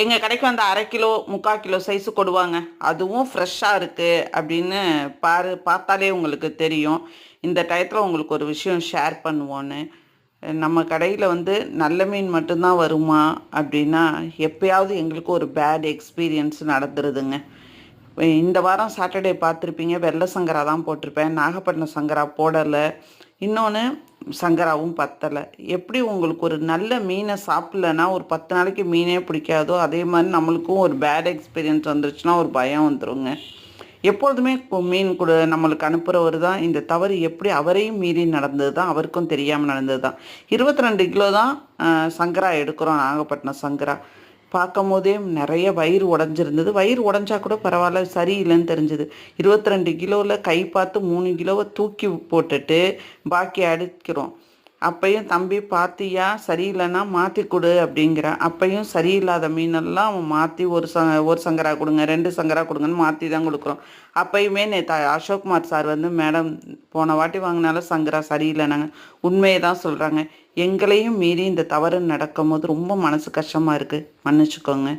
எங்கள் கடைக்கு வந்து 1/2 கிலோ 3/4 கிலோ சைஸு கொடுவாங்க. அதுவும் ஃப்ரெஷ்ஷாக இருக்குது அப்படின்னு பார்த்தாலே உங்களுக்கு தெரியும். இந்த டயத்தில் உங்களுக்கு ஒரு விஷயம் ஷேர் பண்ணுவோன்னு. நம்ம கடையில் வந்து நல்ல மீன் மட்டும்தான் வருமா அப்படின்னா, எப்பயாவது எங்களுக்கு ஒரு பேட் எக்ஸ்பீரியன்ஸ் நடந்துருதுங்க. இந்த வாரம் சாட்டர்டே பார்த்துருப்பீங்க, வெள்ளை சங்கரா தான் போட்டிருப்பேன். நாகப்பட்டினம் சங்கரா போடலை. இன்னொன்று சங்கராவும் பத்தலை. எப்படி உங்களுக்கு ஒரு நல்ல மீனை சாப்பிட்லன்னா ஒரு 10 நாளைக்கு மீனே பிடிக்காதோ, அதே மாதிரி நம்மளுக்கும் ஒரு பேட் எக்ஸ்பீரியன்ஸ் வந்துருச்சுன்னா ஒரு பயம் வந்துருங்க. எப்பொழுதுமே மீன் கூட நம்மளுக்கு அனுப்புகிறவர் தான் இந்த தவறு எப்படி அவரையும் மீறி நடந்தது தான், அவருக்கும் தெரியாமல் நடந்தது தான். 22 கிலோ தான் சங்கரா எடுக்கிறோம், நாகப்பட்டினம் சங்கரா. பார்க்கும் போதே நிறைய வயிறு உடஞ்சிருந்தது. வயிறு உடஞ்சா கூட பரவாயில்ல, சரியில்லைன்னு தெரிஞ்சுது. 22 கிலோவில் கை பார்த்து 3 கிலோவை தூக்கி போட்டுட்டு பாக்கி அடிக்கிறோம். அப்பையும் தம்பி பார்த்தியா, சரியில்லைன்னா மாற்றி கொடு அப்படிங்கிறான். அப்பையும் சரியில்லாத மீனெல்லாம் அவன் மாற்றி ஒரு சங்கரா கொடுங்க, 2 சங்கரா கொடுங்கன்னு மாற்றி தான் கொடுக்குறோம். அப்பயுமே நேற்று அசோக்குமார் சார் வந்து, மேடம் போன வாட்டி வாங்கினாலும் சங்கரா சரியில்லைனாங்க. உண்மையை தான் சொல்கிறாங்க. எங்களையும் மீறி இந்த தவறு நடக்கும் போது ரொம்ப மனசு கஷ்டமாக இருக்குது, மன்னிச்சுக்கோங்க.